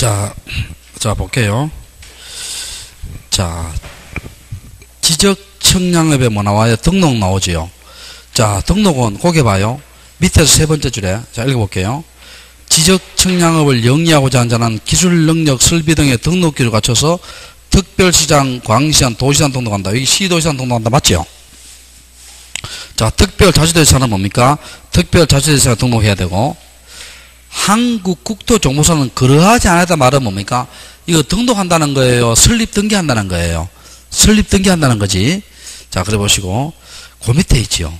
자, 볼게요. 자, 지적 청량업에 뭐 나와요? 등록 나오지요. 자, 등록은 거기 봐요. 밑에서 세 번째 줄에. 자, 읽어볼게요. 지적 청량업을 영위하고자 하는 자는 기술, 능력, 설비 등의 등록기를 갖춰서 특별시장, 광시장, 도시장 등록한다. 여기 시도시장 등록한다. 맞죠? 자, 특별자치도시장은 뭡니까? 특별자치도시장 등록해야 되고, 한국국토정보사는 그러하지 않았다 말은 뭡니까? 이거 등록한다는 거예요? 설립 등기한다는 거예요? 설립 등기한다는 거지. 자, 그래 보시고, 그 밑에 있지요.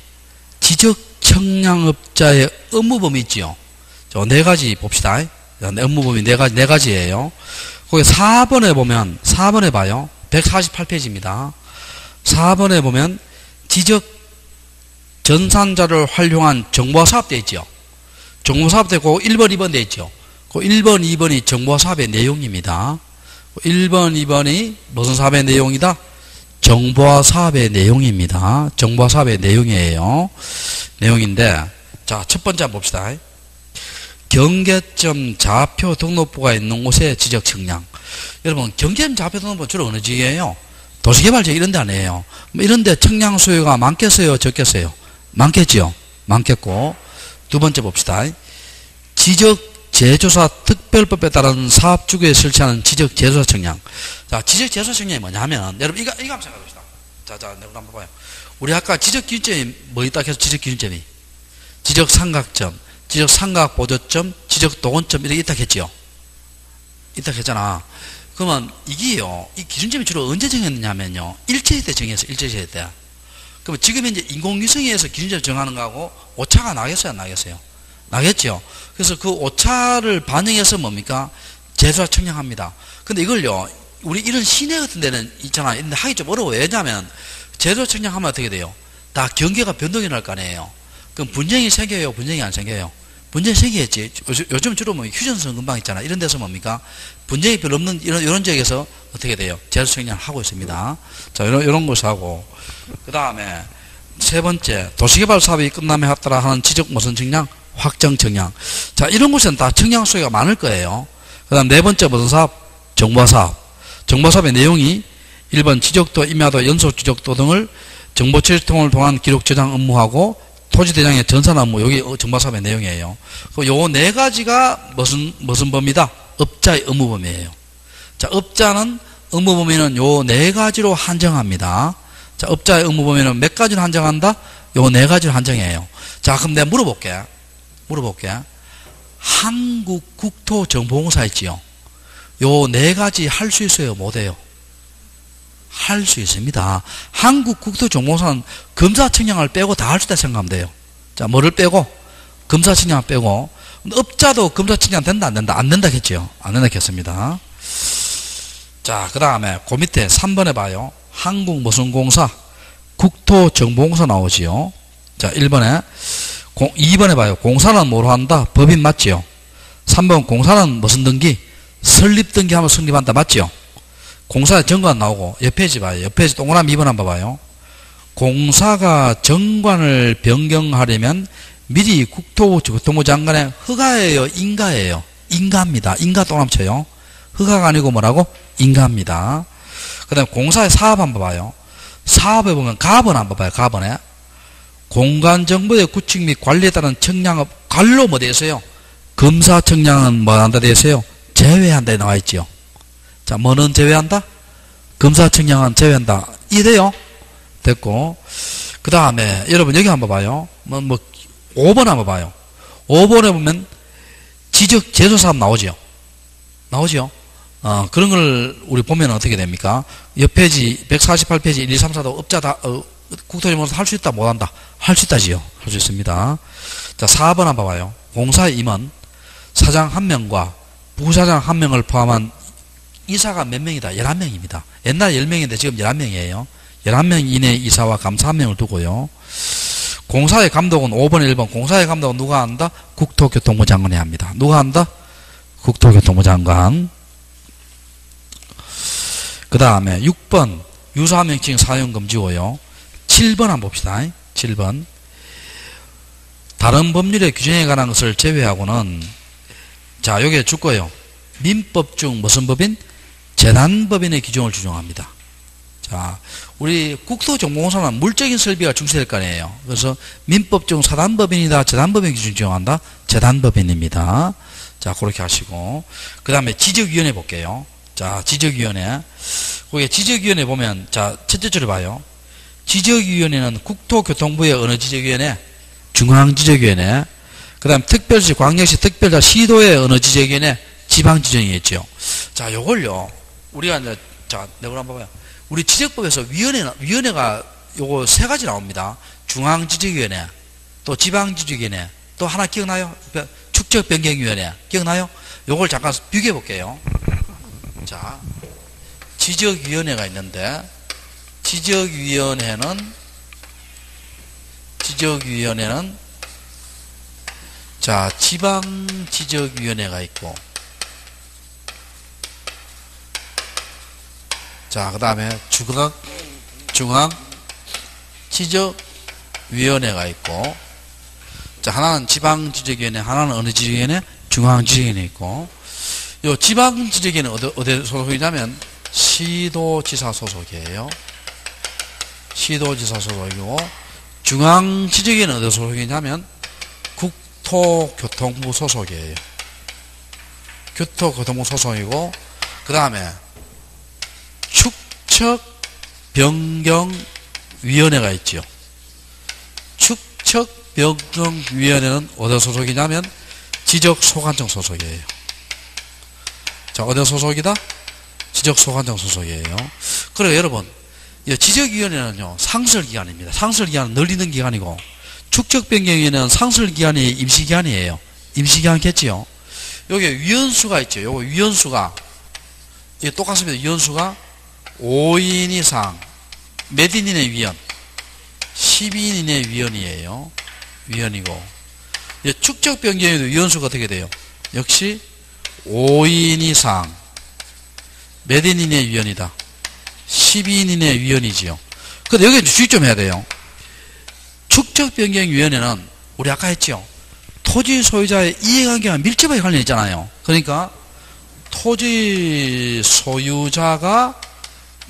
지적 청량업자의 업무범위 있지요. 저 네 가지 봅시다. 업무범위 네 가지예요. 거기 4번에 보면, 4번에 봐요. 148페이지입니다. 4번에 보면, 지적 전산자를 활용한 정보화 사업 돼 있죠. 정보화 사업 되고 1번, 2번 돼 있죠. 그 1번, 2번이 정보화 사업의 내용입니다. 1번, 2번이 무슨 사업의 내용이다? 정보화 사업의 내용입니다. 정보화 사업의 내용이에요. 내용인데, 자, 첫 번째 한번 봅시다. 경계점 좌표 등록부가 있는 곳의 지적 청량. 여러분, 경계점 좌표 등록부 주로 어느 지역이에요? 도시개발지역 이런 데 아니에요. 이런 데 청량 수요가 많겠어요? 적겠어요? 많겠죠? 많겠고. 두 번째 봅시다. 지적 제조사 특별법에 따른 사업주구에 설치하는 지적 제조사 청량. 자, 지적 제조사 청량이 뭐냐 하면, 여러분, 이거 한번 생각해 봅시다. 자, 내가 한번 봐봐요. 우리 아까 지적 기준점이 뭐 있다 해서 지적 기준점이? 지적 삼각점, 지적 삼각 보조점, 지적 도건점 이렇게 있다 했지요? 있다 했잖아. 그러면 이게요, 이 기준점이 주로 언제 정했느냐면요, 일제시대 때 정했어요. 일제시대 때. 그러면 지금 현재 인공위성에서 기준점을 정하는 거하고 오차가 나겠어요? 안 나겠어요? 나겠죠? 그래서 그 오차를 반영해서 뭡니까? 제조사 청량합니다. 근데 이걸요, 우리 이런 시내 같은 데는 있잖아. 이런데 하기 좀 어려워요. 왜냐하면 제조사 청량하면 어떻게 돼요? 다 경계가 변동이 날 거 아니에요. 그럼 분쟁이 생겨요? 분쟁이 안 생겨요? 분쟁이 생기겠지. 요즘 주로 뭐 휴전선 근방 있잖아. 이런 데서 뭡니까? 분쟁이 별로 없는 이런 지역에서 어떻게 돼요? 제조사 청량을 하고 있습니다. 자, 이런 것을 하고. 그 다음에 세 번째, 도시개발 사업이 끝남에 합다라 하는 지적 무슨 청량? 확정 청량. 자, 이런 곳은 다 청량 수요가 많을 거예요. 그 다음 네 번째 무슨 사업? 정보화 사업. 정보화 사업의 내용이 1번 지적도, 임야도, 연속 지적도 등을 정보 처리통을 통한 기록 저장 업무하고 토지대장의 전산 업무, 여기 정보화 사업의 내용이에요. 요 네 가지가 무슨 범위다? 업자의 업무 범위예요. 자, 업자는 업무 범위는 요 네 가지로 한정합니다. 자, 업자의 업무 범위는 몇 가지를 한정한다? 요 네 가지를 한정해요. 자, 그럼 내가 물어볼게. 한국국토정보공사 있지요? 요 네 가지 할 수 있어요? 못해요? 할 수 있습니다. 한국국토정보공사는 검사청량을 빼고 다 할 수 있다 생각하면 돼요. 자, 뭐를 빼고? 검사청량 빼고. 업자도 검사청량 된다, 안 된다? 안 된다 했죠? 안 된다 했습니다. 자, 그 다음에 그 밑에 3번에 봐요. 한국 무슨 공사? 국토정보공사 나오지요. 자, 1번에 2번에 봐요. 공사는 뭐로 한다? 법인 맞지요? 3번 공사는 무슨 등기? 설립 등기하면 성립한다. 맞지요? 공사에 정관 나오고 옆 페이지 봐요. 옆 페이지 동그라미 2번 한번 봐요. 공사가 정관을 변경하려면 미리 국토부 장관의 허가예요? 인가예요? 인가입니다. 인가 동그라미 쳐요. 허가가 아니고 뭐라고? 인가입니다. 그 다음에 공사의 사업 한번 봐요. 사업에 보면 가번 한번 봐요. 가번에 공간정보의 구축 및 관리에 따른 청량업 관로 뭐 되어 있어요? 검사 청량은 뭐 한다 되어 있어요? 제외한다 나와 있죠. 자, 뭐는 제외한다? 검사 청량은 제외한다. 이해돼요? 됐고. 그 다음에 여러분 여기 한번 봐요. 5번 한번 봐요. 5번에 보면 지적 제조사업 나오죠. 나오죠. 그런 걸 우리 보면 어떻게 됩니까? 옆 페이지 148페이지 1, 2, 3, 4도 업자 다 국토정보공사 할 수 있다 못한다? 할 수 있다지요. 할 수 있습니다. 자, 4번 한번 봐요. 공사의 임원 사장 1명과 부사장 1명을 포함한 이사가 몇 명이다? 11명입니다. 옛날 10명인데 지금 11명이에요. 11명 이내 이사와 감사 1명을 두고요. 공사의 감독은 5번, 1번. 공사의 감독은 누가 한다? 국토교통부 장관이 합니다. 누가 한다? 국토교통부 장관. 그 다음에 6번 유사명칭 사용금지고요. 7번 한번 봅시다. 7번 다른 법률의 규정에 관한 것을 제외하고는 자, 여기에 줄 거예요. 민법 중 무슨 법인? 재단법인의 규정을 준용합니다. 자, 우리 국토정보공사는 물적인 설비가 중시될 거 아니에요. 그래서 민법 중 사단법인이다, 재단법인 기준 적용한다, 재단법인입니다. 자, 그렇게 하시고. 그 다음에 지적위원회 볼게요. 자, 지적위원회. 거기에 지적위원회 보면, 자, 첫째 줄을 봐요. 지적위원회는 국토교통부의 어느 지적위원회? 중앙지적위원회. 그 다음 특별시, 광역시, 특별자, 시도의 어느 지적위원회? 지방지정이겠죠. 자, 요걸요. 우리가 이제, 자, 내가 한번 봐봐요. 우리 지적법에서 위원회가 요거 세 가지 나옵니다. 중앙지적위원회, 또 지방지적위원회, 또 하나 기억나요? 축적변경위원회. 기억나요? 요걸 잠깐 비교해 볼게요. 자, 지적위원회가 있는데, 지적위원회는, 자, 지방지적위원회가 있고, 자, 그 다음에 중앙지적위원회가 있고, 자, 하나는 지방지적위원회, 하나는 어느 지적위원회? 중앙지적위원회 있고, 요 지방지적위원회는 어디 소속이냐면, 시도지사 소속이에요. 시도지사 소속이고, 중앙지적위원회는 어디 소속이냐면, 국토교통부 소속이에요. 교통부 소속이고, 그 다음에, 축척변경위원회가 있죠. 축척변경위원회는 어디 소속이냐면 지적소관청 소속이에요. 자, 어디 소속이다? 지적소관청 소속이에요. 그리고 여러분, 이 지적위원회는요, 상설기관입니다. 상설기관은 늘리는 기관이고, 축척변경위원회는 상설기관이 임시기관이에요. 임시기관겠지요. 여기 위원수가 있죠. 요거 위원수가, 이게 똑같습니다. 위원수가 5인 이상, 몇 인 이내 위원? 12인 이내 위원이에요. 위원이고. 축적변경에도 위원수가 어떻게 돼요? 역시 5인 이상, 몇 인 이내 위원이다? 12인 이내 위원이지요. 근데 여기 주의 좀 해야 돼요. 축적변경위원회는 우리 아까 했죠. 토지 소유자의 이해관계와 밀접하게 관련이 있잖아요. 그러니까 토지 소유자가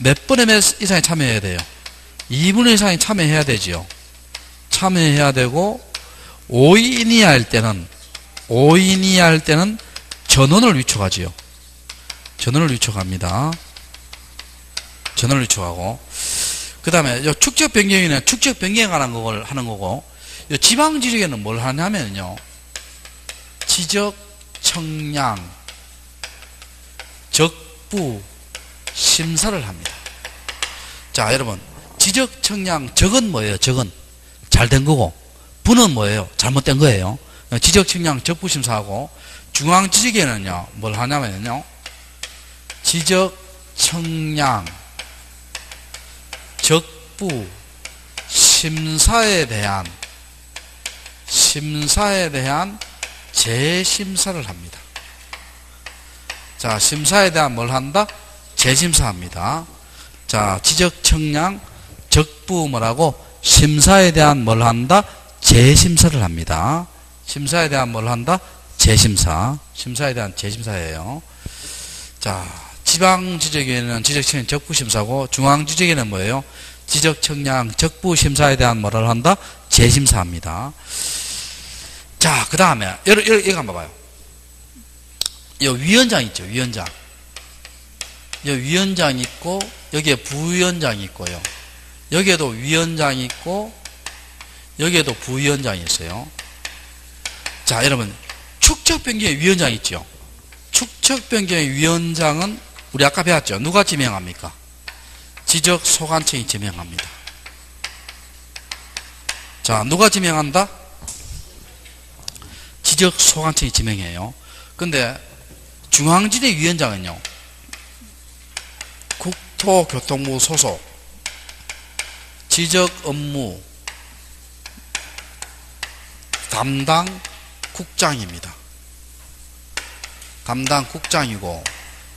몇 분의 몇 이상이 참여해야 돼요? 2분의 이상이 참여해야 되지요. 참여해야 되고, 5인 이하 할 때는 전원을 위촉하지요. 전원을 위촉합니다. 전원을 위촉하고. 그 다음에, 축적 변경에는 축적 변경에 관한 걸 하는 거고, 지방지적에는 뭘 하냐면요. 지적, 청량, 적부, 심사를 합니다. 자, 여러분, 지적, 청량, 적은 뭐예요? 적은 잘된 거고, 부는 뭐예요? 잘못된 거예요. 지적, 청량, 적부, 심사하고, 중앙지적에는요, 뭘 하냐면요, 지적, 청량, 적부, 심사에 대한 재심사를 합니다. 자, 심사에 대한 뭘 한다? 재심사합니다. 자, 지적, 청량, 적부 뭐라고? 심사에 대한 뭘 한다? 재심사를 합니다. 심사에 대한 뭘 한다? 재심사. 심사에 대한 재심사예요. 자, 지방지적위원회는 지적, 청량, 적부 심사고, 중앙지적위원회는 뭐예요? 지적, 청량, 적부 심사에 대한 뭐를 한다? 재심사합니다. 자, 그 다음에, 이거 한번 봐봐요. 이 위원장 있죠, 위원장. 여기 위원장이 있고, 여기에 부위원장이 있고요. 여기에도 위원장이 있고, 여기에도 부위원장이 있어요. 자, 여러분, 축척변경의 위원장이 있죠. 축척변경의 위원장은 우리 아까 배웠죠. 누가 지명합니까? 지적소관청이 지명합니다. 자, 누가 지명한다? 지적소관청이 지명해요. 근데 중앙지대위원장은요, 국토교통부 소속 지적업무 담당 국장입니다. 담당 국장이고,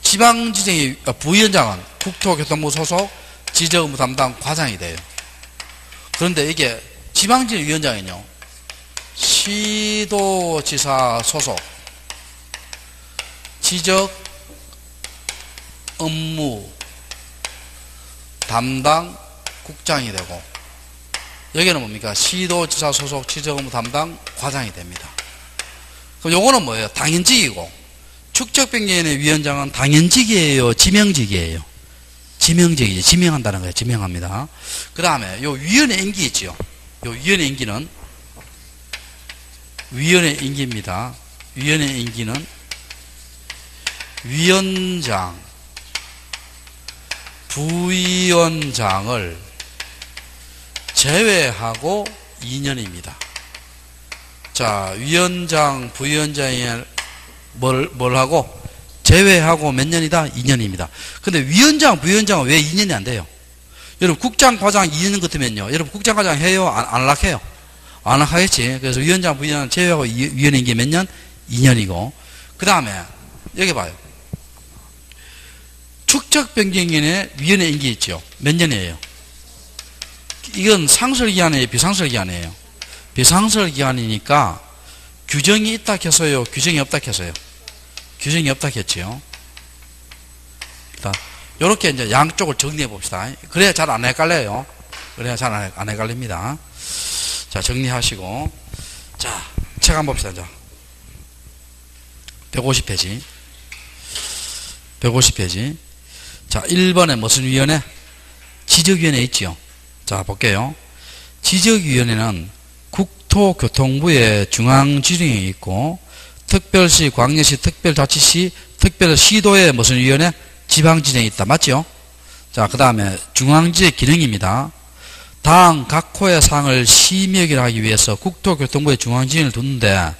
지방지정의 부위원장은 국토교통부 소속 지적업무 담당 과장이 돼요. 그런데 이게 지방지정위원장은요, 시도지사 소속 지적 업무 담당 국장이 되고, 여기는 뭡니까? 시도지사 소속 지적업무 담당 과장이 됩니다. 그럼 요거는 뭐예요? 당연직이고, 축적변경위원회 위원장은 당연직이에요? 지명직이에요? 지명직이에요. 지명한다는 거예요. 지명합니다. 그 다음에 요 위원회 임기 있죠? 요 위원회 임기는, 위원회 임기입니다. 위원회 임기는 위원장, 부위원장을 제외하고 2년입니다. 자, 위원장, 부위원장이 뭘 하고? 제외하고 몇 년이다? 2년입니다. 근데 위원장, 부위원장은 왜 2년이 안 돼요? 여러분, 국장, 과장 2년 같으면요. 여러분, 국장, 과장 해요? 안 할락해요? 안 할락하겠지. 그래서 위원장, 부위원장 제외하고 위원회 임기 몇 년? 2년이고. 그 다음에, 여기 봐요. 축적변경위원회 위원회 임기 있죠? 몇 년이에요? 이건 상설기간이에요? 비상설기간이에요? 비상설기간이니까 규정이 있다 켜서요? 규정이 없다 켜서요? 규정이 없다 켰지요? 요렇게 이제 양쪽을 정리해 봅시다. 그래야 잘 안 헷갈려요. 그래야 잘 안 헷갈립니다. 자, 정리하시고. 자, 책 한번 봅시다. 자, 150페이지. 150페이지. 자, 1번에 무슨 위원회? 지적위원회 있지요? 자, 볼게요. 지적위원회는 국토교통부의 중앙지령이 있고, 특별시, 광역시, 특별자치시, 특별시도의 무슨 위원회? 지방지령이 있다. 맞죠? 자, 그 다음에 중앙지의 기능입니다. 다음 각 호의 사항을 심의하기를 하기 위해서 국토교통부의 중앙지령을 두는데,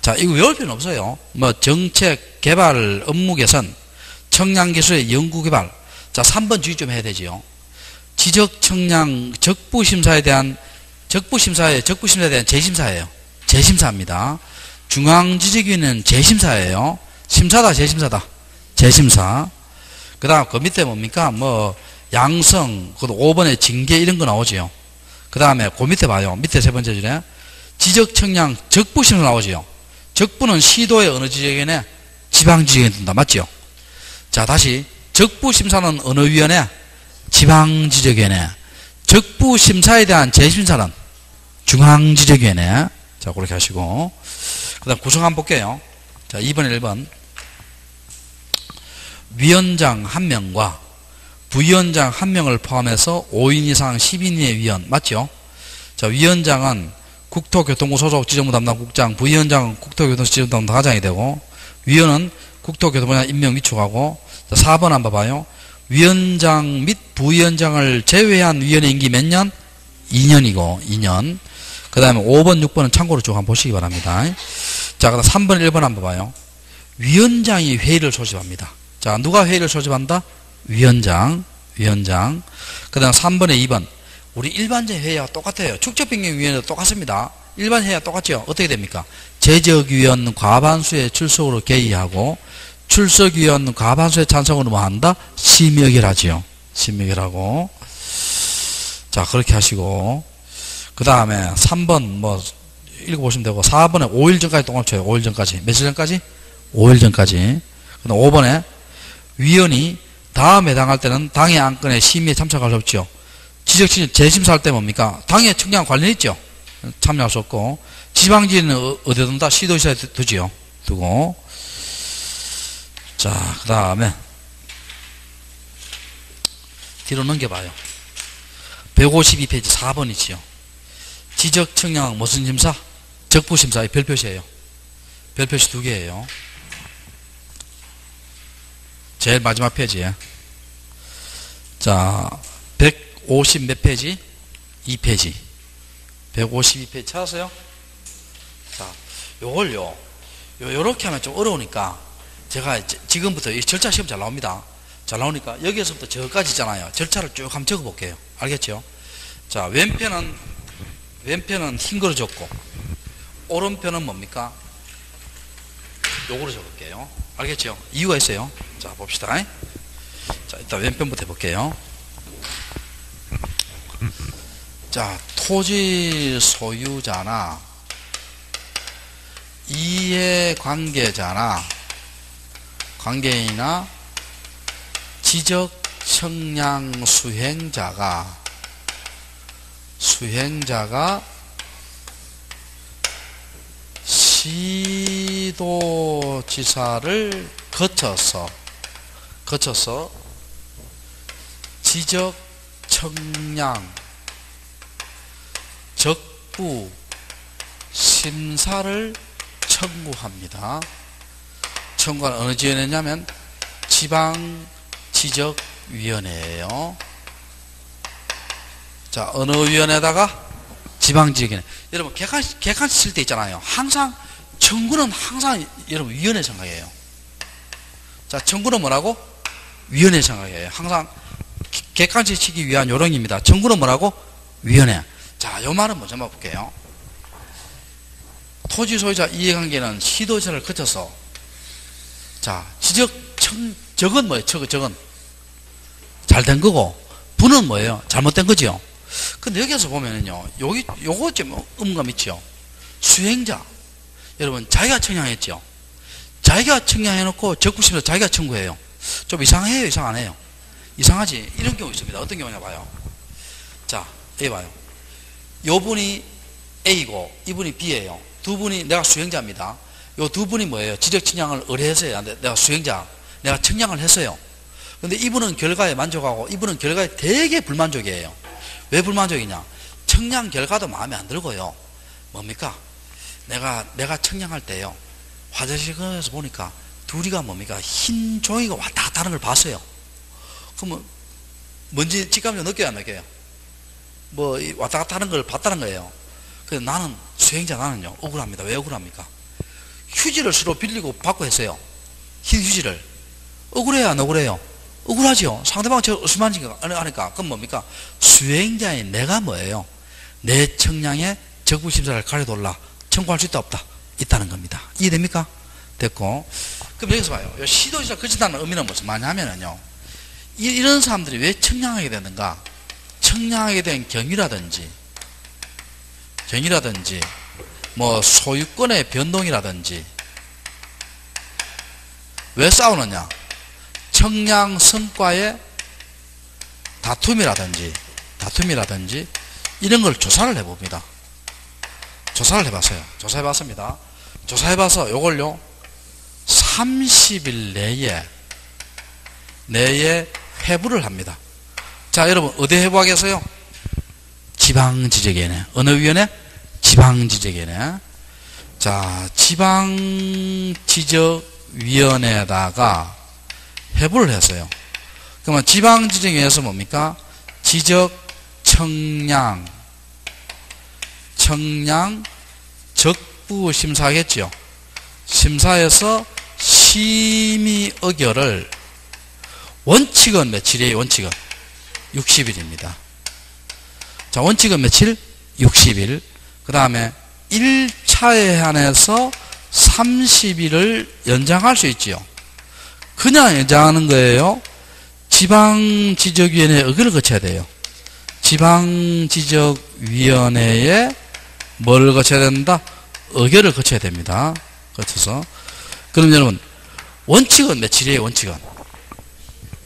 자, 이거 외울 필요는 없어요. 뭐, 정책, 개발, 업무 개선, 청량기술의 연구개발. 자, 3번 주의 좀 해야 되지요. 지적, 청량, 적부심사에 대한 재심사예요. 재심사입니다. 중앙지적위원회는 재심사예요. 심사다, 재심사다. 재심사. 그 다음, 그 밑에 뭡니까? 뭐, 양성, 그 5번에 징계 이런 거 나오지요. 그 다음에, 그 밑에 봐요. 밑에 세 번째 줄에. 지적, 청량, 적부심사 나오지요. 적부는 시도의 어느 지적위원회? 지방지적위원회 든다. 맞죠? 자, 다시. 적부심사는 어느 위원회? 지방지적위원회. 적부심사에 대한 재심사는 중앙지적위원회. 자, 그렇게 하시고. 그 다음 구성 한번 볼게요. 자, 2번, 1번. 위원장 1명과 부위원장 1명을 포함해서 5인 이상 10인의 위원. 맞죠? 자, 위원장은 국토교통부 소속 지정부 담당 국장, 부위원장은 국토교통부 지정부 담당 과장이 되고, 위원은 국토교통부장 임명 위촉하고, 자, 4번 한번 봐요. 위원장 및 부위원장을 제외한 위원회 임기 몇 년? 2년이고, 2년. 그 다음에 5번, 6번은 참고로 쭉 한번 보시기 바랍니다. 자, 그 다음 3번, 1번 한번 봐요. 위원장이 회의를 소집합니다. 자, 누가 회의를 소집한다? 위원장. 그 다음 3번에 2번. 우리 일반적인 회의와 똑같아요. 축적변경위원회도 똑같습니다. 일반 회의와 똑같죠? 어떻게 됩니까? 제적위원 과반수의 출석으로 개의하고, 출석위원 과반수의 찬성으로 뭐 한다? 심의결하지요. 심의결하고. 자, 그렇게 하시고. 그 다음에 3번 뭐 읽어보시면 되고, 4번에 5일 전까지 동안 쳐요. 5일 전까지. 며칠 전까지? 5일 전까지. 그 다음 5번에 위원이 다음 해당할 때는 당의 안건에 심의에 참석할 수 없죠. 지적시 재심사할 때 뭡니까? 당의 청량 관련 있죠. 참여할 수 없고, 지방지는 어디에 둔다? 시도지사에 두지요. 두고. 자, 그 다음에 뒤로 넘겨봐요. 152페이지 4번이지요. 지적 청량 무슨 심사? 적부심사. 별표시예요. 별표시 2개예요. 제일 마지막 페이지에. 자, 150 몇 페이지? 2페이지. 152페이지 찾았어요? 자, 요걸요. 요렇게 하면 좀 어려우니까 제가 지금부터 이 절차 시험 잘 나옵니다. 잘 나오니까 여기에서부터 저까지 있잖아요. 절차를 쭉 한번 적어 볼게요. 알겠죠? 자, 왼편은 흰거로 적고, 오른편은 뭡니까? 요거로 적을게요. 알겠죠? 이유가 있어요. 자, 봅시다. 자, 일단 왼편부터 해볼게요. 자, 토지 소유자나 이해관계자나 관계인이나 지적 청량 수행자가 시도지사를 거쳐서 지적 청량 적부 심사를 청구합니다. 청구는 어느 지원이냐면 지방지적위원회예요. 자, 어느 위원회에다가 지방지적위원회. 여러분 객관식 쓸 때 있잖아요. 항상 청구는 항상 여러분 위원회 생각이에요. 자, 청구는 뭐라고? 위원회 생각이에요. 항상 객관식 치기 위한 요령입니다. 청구는 뭐라고? 위원회. 자, 요 말은 먼저 볼게요. 토지 소유자 이해관계는 시도지사를 거쳐서, 자, 적은 뭐예요? 적은 잘 된 거고, 부는 뭐예요? 잘못된 거지요. 근데 여기서 보면은요, 요거 좀 음감 있죠. 수행자, 여러분 자기가 청량했죠. 자기가 청량해놓고 적부심에서 자기가 청구해요. 좀 이상해요, 이상 안 해요? 이상하지. 이런 경우 있습니다. 어떤 경우냐 봐요. 자, A 봐요. 요 분이 A고 이분이 B예요. 두 분이 내가 수행자입니다. 요 두 분이 뭐예요? 지적 청량을 의뢰했어요. 내가 수행자, 내가 청량을 했어요. 근데 이분은 결과에 만족하고 이분은 결과에 되게 불만족이에요. 왜 불만족이냐? 청량 결과도 마음에 안 들고요. 뭡니까? 내가 청량할 때요, 화장실에서 보니까 둘이가 뭡니까? 흰 종이가 왔다 갔다 하는 걸 봤어요. 그러면 뭔지 직감적으로 느껴요, 안 느껴요? 뭐 왔다 갔다 하는 걸 봤다는 거예요. 그래서 나는 수행자, 나는요 억울합니다. 왜 억울합니까? 휴지를 서로 빌리고 받고 했어요. 흰 휴지를. 억울해요, 안 억울해요? 억울하죠. 상대방이 저 어수만진 거 아니까. 그럼 뭡니까? 수행자인 내가 뭐예요? 내 청량에 적부심사를 가려돌라 청구할 수 있다 없다? 있다는 겁니다. 이해됩니까? 됐고. 그럼 여기서 봐요. 시도지사 거친다는 의미는 무슨 말이냐면요, 이런 사람들이 왜 청량하게 되는가? 청량하게 된 경위라든지 뭐 소유권의 변동이라든지. 왜 싸우느냐? 청량 성과의 다툼이라든지 이런 걸 조사를 해봅니다. 조사를 해봤어요. 조사해봤습니다. 조사해봐서 요걸요 30일 내에 회부를 합니다. 자, 여러분 어디 회부하겠어요? 지방지적위원회. 어느 위원회? 지방지적위원회. 자, 지방지적위원회에다가 회부를 했어요. 그러면 지방지적위원회에서 뭡니까? 지적청량 적부심사겠죠. 심사에서 심의 의결을, 원칙은 며칠이에요? 원칙은 60일입니다. 자, 원칙은 며칠? 60일. 그 다음에 1차에 한해서 30일을 연장할 수 있지요. 그냥 연장하는 거예요? 지방지적위원회 의결을 거쳐야 돼요. 지방지적위원회에 뭘 거쳐야 된다? 의결을 거쳐야 됩니다. 거쳐서. 그럼 여러분, 원칙은 며칠이에요? 원칙은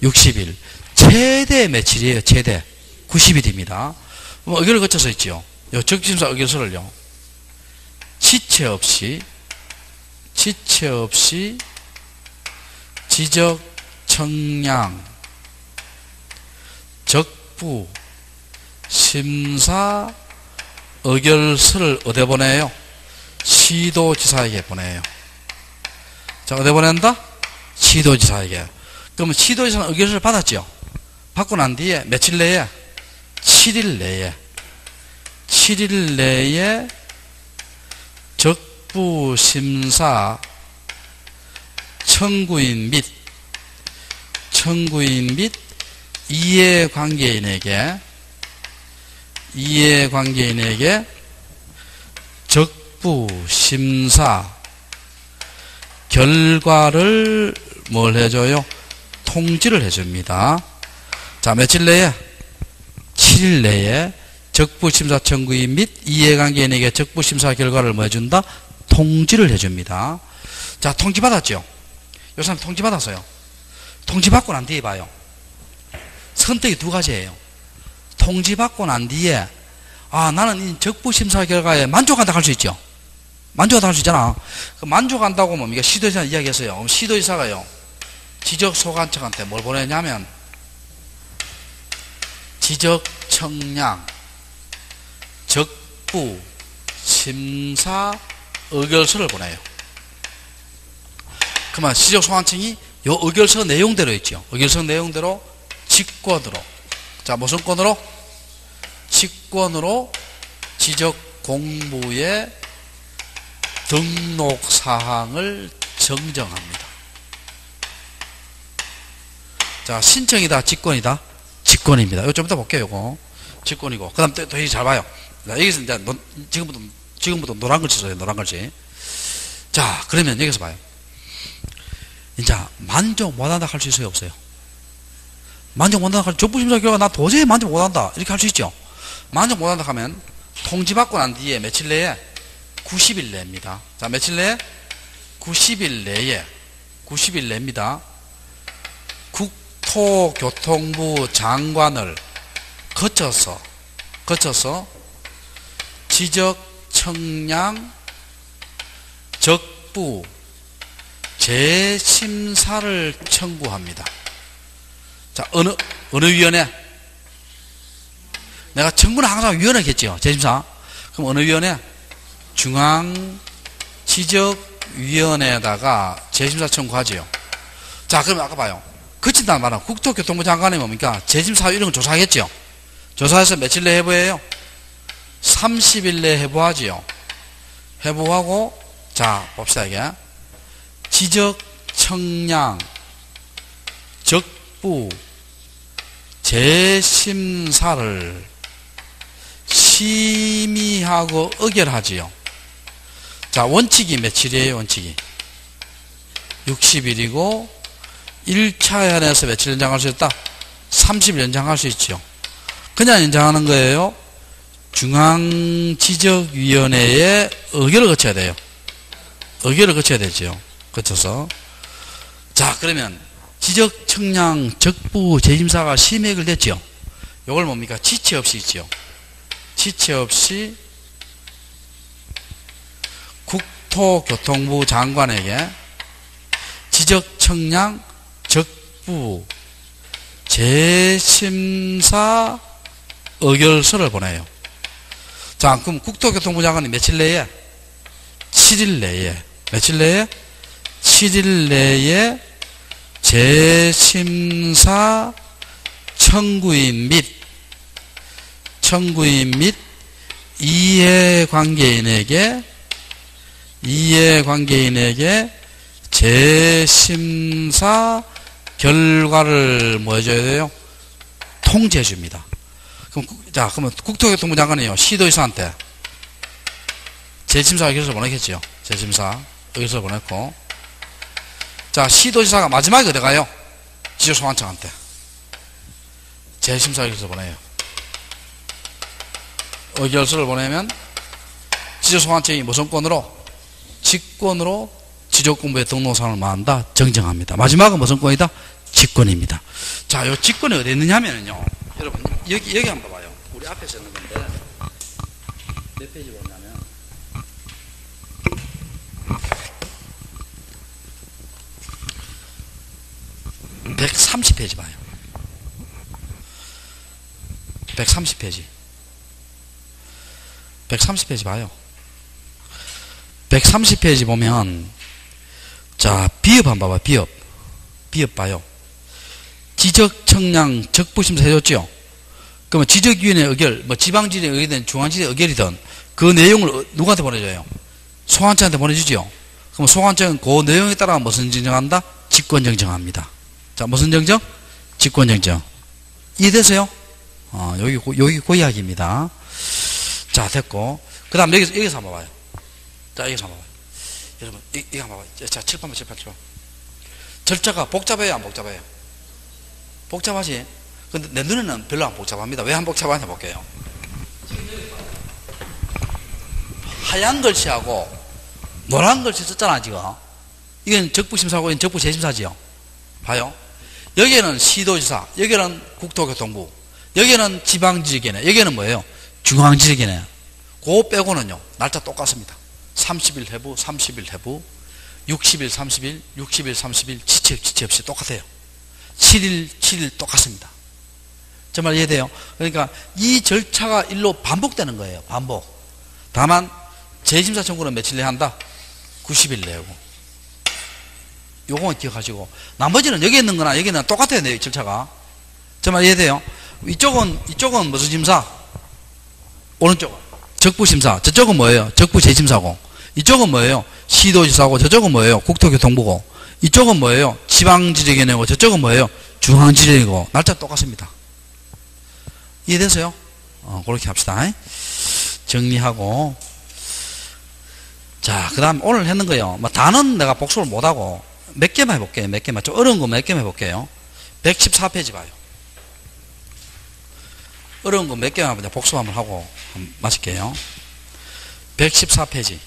60일. 최대 며칠이에요? 최대 90일입니다. 의결을 거쳐서 있지요. 요 적부심사 의결서를요, 지체 없이 지적 청량 적부 심사 의결서를 어디 보내요? 시도지사에게 보내요. 자, 어디 보낸다? 시도지사에게. 그러면 시도지사는 의결서를 받았죠. 받고 난 뒤에 며칠 내에? 7일 내에 적부 심사 청구인 및 이해관계인에게 적부 심사 결과를 뭘 해줘요? 통지를 해줍니다. 자, 며칠 내에? 7일 내에 적부심사 청구인 및 이해관계인에게 적부심사 결과를 뭐 해준다? 통지를 해줍니다. 자, 통지 받았죠? 요 사람 통지 받았어요. 통지 받고 난 뒤에 봐요. 선택이 두 가지예요. 통지받고 난 뒤에 나는 이 적부심사 결과에 만족한다 할 수 있죠. 만족한다 할 수 있잖아. 그 만족한다고 뭡니까? 시도지사 이야기했어요. 그럼 시도지사가요, 지적소관청한테 뭘 보내냐면 지적청량 적부 심사 의결서를 보내요. 그러면 지적소관청이 요 의결서 내용대로 있죠. 의결서 내용대로 직권으로, 자 무슨 권으로? 직권으로 지적공부의 등록사항을 정정합니다. 자, 신청이다 직권이다? 직권입니다. 이거 좀 이따 볼게요. 요거 직권이고, 그 다음 또 잘 봐요. 자, 여기서 이제 지금부터 노란 글씨 써요. 노란 글씨. 자, 그러면 여기서 봐요. 이제 만족 못한다 할 수 있어요, 없어요? 만족 못한다 할, 적부심사 결과 나 도저히 만족 못한다 이렇게 할 수 있죠. 만족 못한다 하면 통지받고 난 뒤에 며칠 내에 90일 내입니다. 자, 며칠 내에? 90일 내입니다. 국토교통부 장관을 거쳐서 지적청량 적부 재심사를 청구합니다. 자, 어느 위원회? 내가 청구는 항상 위원회겠죠. 재심사. 그럼 어느 위원회? 중앙지적위원회에다가 재심사 청구하지요. 자, 그러면 아까 봐요. 거친다는 말은 국토교통부 장관이 뭡니까? 재심사 이런 거 조사하겠죠. 조사해서 며칠 내에 해부해요? 30일 내에 해부하지요. 해부하고, 자, 봅시다, 이게. 지적청량 적부 재심사를 심의하고 의결하지요. 자, 원칙이 며칠이에요? 원칙이 60일이고 1차 현에서 며칠 연장할 수 있다? 30일 연장할 수 있죠. 그냥 연장하는 거예요. 중앙지적위원회에 의결을 거쳐야 돼요. 의결을 거쳐야 되죠. 거쳐서. 자, 그러면 지적청량 적부 재심사가 심의가 됐죠. 요걸 뭡니까? 지체 없이 있죠. 지체 없이 국토교통부 장관에게 지적청량 적부 재심사 의결서를 보내요. 자, 그럼 국토교통부 장관이 며칠 내에? 7일 내에. 며칠 내에? 7일 내에 재심사 청구인 및 이해관계인에게 재심사 결과를 뭐 해줘야 돼요? 통지해 줍니다. 그러면 국토교통부 장관이요, 시도지사한테 재심사 의결서 보내겠죠. 재심사 의결서 보냈고, 자, 시도지사가 마지막에 어디 가요? 지적소관청한테 재심사 의결서 보내요. 의결서를 보내면 지적소관청이 무슨 권으로? 직권으로 지적공부의 등록사항을 뭐한다? 정정합니다. 마지막은 무슨 권이다? 직권입니다. 자, 요 직권이 어디 있느냐면요, 여러분 여기 한번 봐요. 우리 앞에 쓰는 건데 몇 페이지 보냐면 130페이지 봐요. 130페이지. 130페이지 봐요. 130페이지 보면, 자, 비읍 한번 봐봐. 비읍 봐요. 지적청량 적부심사 해줬죠? 그러면 지적위원회 의결, 뭐 지방지리 의결이든 중앙지리 의결이든 그 내용을 누구한테 보내줘요? 소관청한테 보내주죠? 그럼 소관청은 그 내용에 따라 무슨 정정한다? 직권정정합니다. 자, 무슨 정정? 직권정정. 이해되세요? 여기 그 이야기입니다. 자, 됐고. 그 다음 여기서 한번 봐요. 자, 여기서 한번 봐요. 여러분, 이거 한번 봐요. 자, 7번만 7번. 절차가 복잡해요, 안 복잡해요? 복잡하지? 근데 내 눈에는 별로 안 복잡합니다. 왜 안 복잡하냐 볼게요. 하얀 글씨하고 노란 글씨 썼잖아, 지금. 이건 적부심사고 이건 적부재심사지요. 봐요. 여기에는 시도지사, 여기는 국토교통부, 여기는 지방지적이네, 여기는 뭐예요? 중앙지적이네. 그거 빼고는요, 날짜 똑같습니다. 30일 해부, 30일 해부, 60일, 30일, 60일, 30일, 지체 없이 똑같아요. 7일 똑같습니다. 정말 이해돼요? 그러니까 이 절차가 일로 반복되는 거예요. 반복. 다만 재심사 청구는 며칠 내에 한다? 90일 내고. 요거만 기억하시고 나머지는 여기 있는 거나 여기는 똑같아야 돼요. 절차가. 정말 이해돼요? 이쪽은 무슨 심사? 오른쪽은 적부심사. 저쪽은 뭐예요? 적부재심사고. 이쪽은 뭐예요? 시도지사고. 저쪽은 뭐예요? 국토교통부고. 이쪽은 뭐예요? 지방지적위원회고. 저쪽은 뭐예요? 중앙지적이고. 날짜 똑같습니다. 이해되세요? 그렇게 합시다. 정리하고. 자, 그 다음 오늘 했는 거요. 뭐 다는 내가 복습을 못하고 몇 개만 해볼게요. 몇 개만. 좀 어려운 거 몇 개만 해볼게요. 114페이지 봐요. 어려운 거 몇 개만 복습 한번 하고 마칠게요. 114페이지.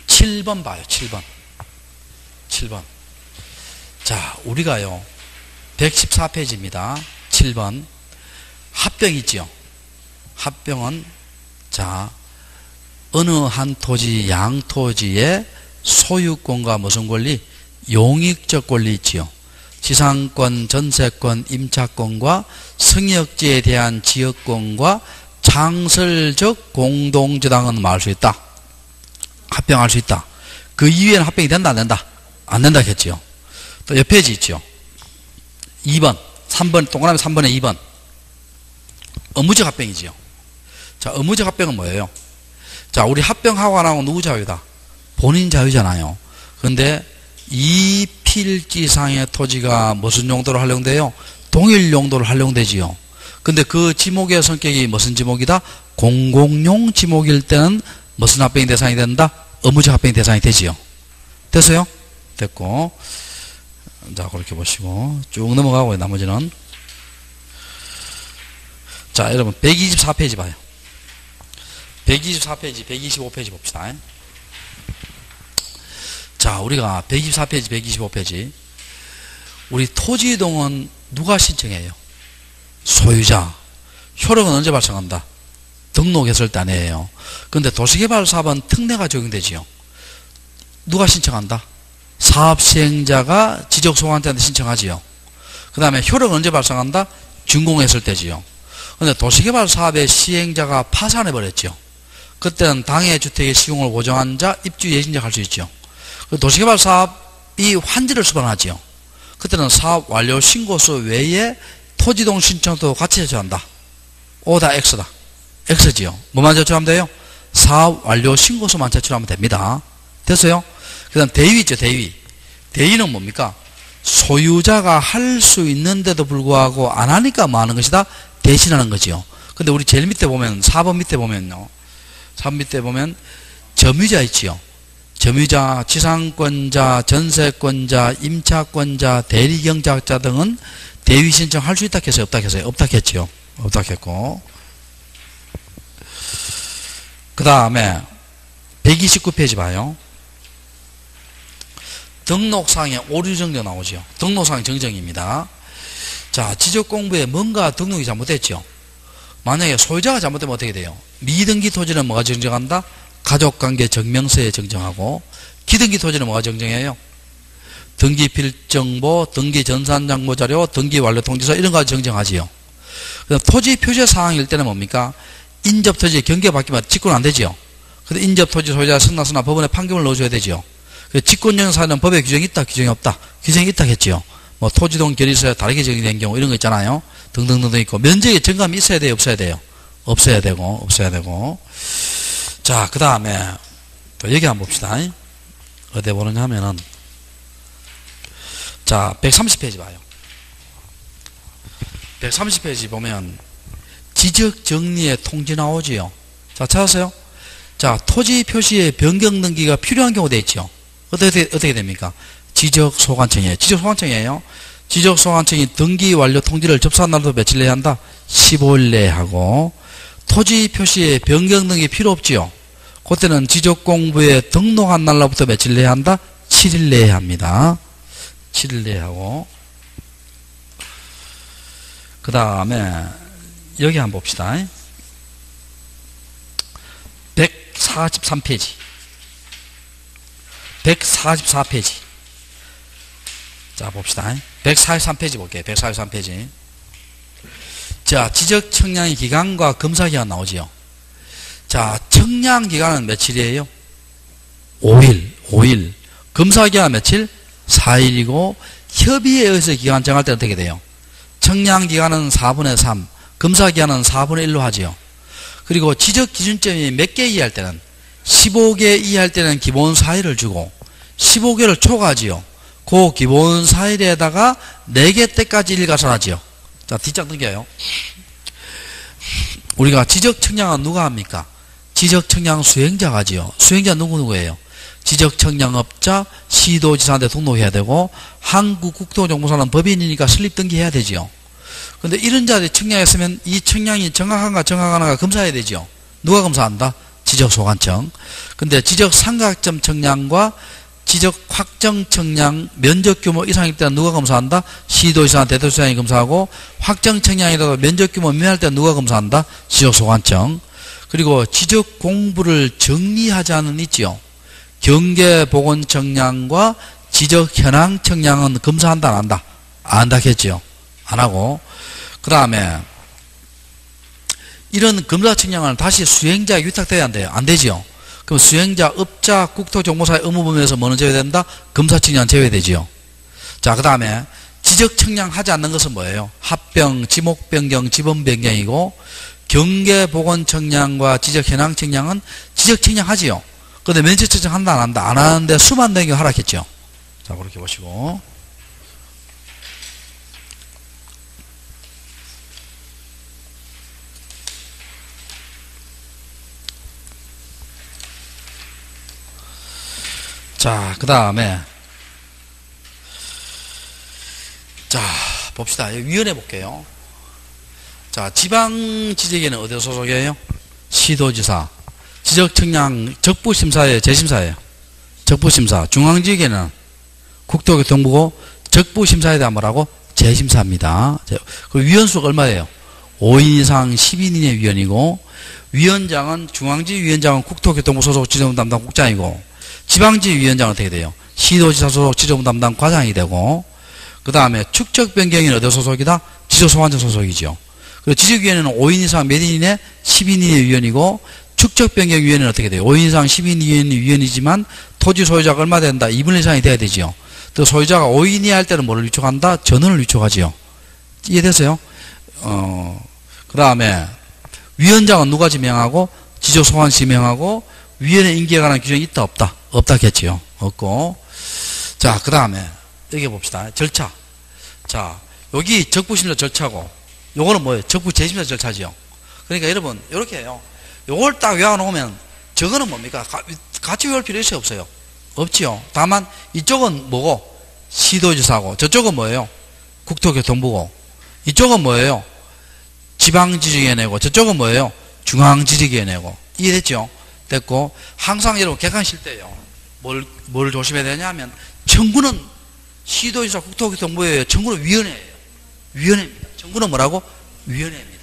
7번 봐요. 7번. 자, 우리가요. 114페이지입니다. 7번. 합병 있지요. 합병은 자, 어느 한 토지, 양토지의 소유권과 무슨 권리? 용익적 권리 있지요. 지상권, 전세권, 임차권과 성역지에 대한 지역권과 창설적 공동저당은 말 수 있다. 합병할 수 있다. 그 이후에는 합병이 된다, 안 된다? 안 된다 했지요. 또 옆 페이지 있죠. 2번, 3번, 동그라미 3번에 2번. 의무적 합병이지요. 자, 의무적 합병은 뭐예요? 자, 우리 합병하고 안 하고 누구 자유다? 본인 자유잖아요. 그런데 이 필지상의 토지가 무슨 용도로 활용돼요? 동일 용도로 활용되지요. 근데 그 지목의 성격이 무슨 지목이다? 공공용 지목일 때는 무슨 합병이 대상이 된다? 의무적 합병이 대상이 되지요. 됐어요? 됐고. 자, 그렇게 보시고 쭉 넘어가고 나머지는 자, 여러분 124페이지 봐요. 124페이지, 125페이지 봅시다. 자, 우리가 124페이지, 125페이지. 우리 토지 이동은 누가 신청해요? 소유자. 효력은 언제 발생한다? 등록했을 때 아니에요. 그런데 도시개발사업은 특례가 적용되지요. 누가 신청한다? 사업시행자가 지적소관청한테 신청하지요. 그 다음에 효력은 언제 발생한다? 준공했을 때지요. 그런데 도시개발사업의 시행자가 파산해버렸죠. 그때는 당해 주택의 시공을 고정한 자, 입주 예신자 할 수 있죠. 도시개발 사업이 환지를 수반하지요. 그때는 사업 완료 신고서 외에 토지동 신청도 같이 제출한다. O다 X다. X지요. 뭐만 제출하면 돼요? 사업 완료 신고서만 제출하면 됩니다. 됐어요? 그 다음 대위 있죠. 대위는 뭡니까? 소유자가 할 수 있는데도 불구하고 안 하니까 뭐 하는 것이다? 대신하는 거지요. 근데 우리 제일 밑에 보면 4번 밑에 보면요. 3번 밑에 보면 점유자 있지요. 점유자, 지상권자, 전세권자, 임차권자, 대리경작자 등은 대위 신청할 수 있다 했어요? 없다 했어요? 없다 했지요. 없다 했고. 그 다음에 129페이지 봐요. 등록상에 오류정정 나오죠. 등록상 정정입니다. 자, 지적공부에 뭔가 등록이 잘못됐죠. 만약에 소유자가 잘못되면 어떻게 돼요? 미등기 토지는 뭐가 정정한다? 가족관계 정명서에 정정하고, 기등기 토지는 뭐가 정정해요? 등기필정보, 등기전산장부자료, 등기완료통지서 이런 거 정정하지요. 그다음 토지 표시 사항일 때는 뭡니까? 인접토지의 경계가 바뀌면 직권 안 되지요. 근데 인접토지 소유자 승낙서나 법원에 판결을 넣어줘야 되지요. 직권정사는 법에 규정이 있다, 규정이 없다? 규정이 있다 했지요. 뭐 토지동 결의서에 다르게 정의된 경우 이런 거 있잖아요. 등등등등 있고, 면적에 정감이 있어야 돼요, 없어야 돼요? 없어야 되고. 자, 그 다음에 또 여기 한번 봅시다. 어디 보느냐 하면은, 자, 130페이지 봐요. 130페이지 보면 지적 정리의 통지 나오지요. 자, 찾았어요? 자, 토지 표시에 변경 등기가 필요한 경우 돼 있죠. 어떻게 됩니까? 지적소관청이에요. 지적소관청이에요. 지적소관청이 등기 완료 통지를 접수한 날도 며칠 내에 한다? 15일 내에 하고, 토지 표시에 변경 등기 필요 없지요. 그때는 지적공부에 등록한 날로부터 며칠 내에 한다? 7일 내에 합니다. 7일 내에 하고, 그 다음에 여기 한번 봅시다. 143페이지. 144페이지. 자, 봅시다. 143페이지 볼게요. 143페이지. 자, 지적 청량의 기간과 검사 기간 나오지요. 자, 청량 기간은 며칠이에요? 5일. 검사 기간 며칠? 4일이고, 협의에 의해서 기간 정할 때 어떻게 돼요? 청량 기간은 4분의 3, 검사 기간은 4분의 1로 하지요. 그리고 지적 기준점이 몇 개 이하할 때는 15개 이하할 때는 기본 4일을 주고 15개를 초과하지요. 그 기본 4일에다가 4개 때까지 일가산하지요. 자, 뒷장 넘겨요. 우리가 지적 청량은 누가 합니까? 지적 청량 수행자가 하지요. 수행자 누구예요? 지적 청량업자, 시도지사한테 등록해야 되고 한국국토정보사는 법인이니까 설립 등기해야 되지요. 근데 이런 자들이 청량했으면 이 청량이 정확한가 정확한가 검사해야 되죠. 누가 검사한다? 지적소관청. 근데 지적삼각점 청량과 지적확정 청량 면적규모 이상일 때는 누가 검사한다? 시도지사나 대도시장이 검사하고, 확정 청량이라도 면적규모 미만할 때는 누가 검사한다? 지적소관청. 그리고 지적공부를 정리하자는 있지요. 경계보건 청량과 지적현황 청량은 검사한다 안 한다? 안 한다겠지요. 안 하고, 그 다음에 이런 검사 청량은 다시 수행자에게 위탁돼야 안 돼요? 안 되지요. 그럼 수행자, 업자, 국토정보사의 의무 범위에서 뭐는 제외된다? 검사 청량 제외되지요. 자, 그 다음에 지적 청량하지 않는 것은 뭐예요? 합병, 지목 변경, 지번 변경이고, 경계보건 청량과 지적 현황 청량은 지적 청량하지요. 근데 면적 청량 한다 안 한다? 안 하는데 수만 변경 하라겠죠. 자, 그렇게 보시고. 자, 그 다음에 자, 봅시다. 위원회 볼게요. 자, 지방지적에는 어디 소속이에요? 시도지사. 지적청량 적부심사예요? 재심사예요? 적부심사. 중앙지역에는 국토교통부고, 적부심사에 대한 뭐라고? 재심사입니다. 그 위원수가 얼마예요? 5인 이상 10인 이내 위원이고, 위원장은 중앙지 위원장은 국토교통부 소속 지정부 담당 국장이고, 지방지 위원장은 어떻게 돼요? 시도지사 소속 지정부 담당 과장이 되고, 그 다음에 축적 변경인 어디 소속이다? 지적소관청 소속이죠. 그리고 지적위원회는 5인 이상 몇 인 이내? 10인 이내 위원이고, 축적 변경 위원회는 어떻게 돼요? 5인 이상 10인 이내 위원이지만 토지 소유자가 얼마 된다? 2분의 1 이상이 돼야 되지요. 또 소유자가 5인 이하 할 때는 뭐를 위촉한다? 전원을 위촉하지요. 이해되세요? 그 다음에 위원장은 누가 지명하고, 지적소관 지명하고, 위원회 임기에 관한 규정이 있다 없다? 없다겠지요. 없고. 자, 그 다음에 여기 봅시다. 절차. 자, 여기 적부심사 절차고, 요거는 뭐예요? 적부 재심사 절차지요. 그러니까 여러분 이렇게 해요. 요걸 딱 외워놓으면 저거는 뭡니까? 같이 외울 필요 있어요 없어요? 없지요. 다만 이쪽은 뭐고? 시도지사고, 저쪽은 뭐예요? 국토교통부고, 이쪽은 뭐예요? 지방지적위원회고, 저쪽은 뭐예요? 중앙지적위원회고. 이해됐죠? 됐고, 항상 여러분 객관실 때요. 뭘 조심해야 되냐 하면, 청구는 시도지사 국토교통부예요. 청구는 위원회예요. 위원회입니다. 청구는 뭐라고? 위원회입니다.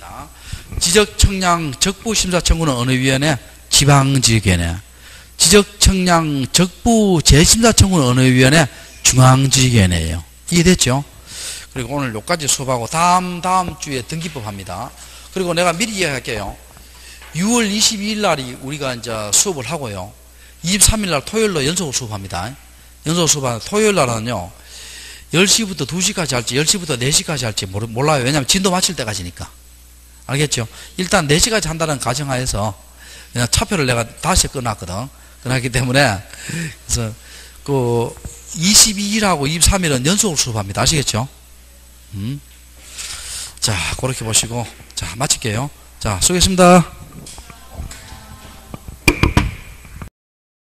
지적청량 적부심사 청구는 어느 위원회? 지방지적위원회. 지적청량 적부 재심사 청구는 어느 위원회? 중앙지적위원회예요. 이해됐죠? 그리고 오늘 여기까지 수업하고 다음 주에 등기법 합니다. 그리고 내가 미리 이야기할게요. 6월 22일 날이 우리가 이제 수업을 하고요. 23일 날 토요일로 연속으로 수업합니다. 연속으로 수업하는 토요일 날은요. 10시부터 2시까지 할지 10시부터 4시까지 할지 몰라요. 왜냐하면 진도 마칠 때까지니까. 알겠죠? 일단 4시까지 한다는 가정하에서 그냥 차표를 내가 5시에 끊었거든. 그렇기 때문에 그래서 그 22일하고 23일은 연속으로 수업합니다. 아시겠죠? 자, 그렇게 보시고 자, 마칠게요. 자, 수고했습니다.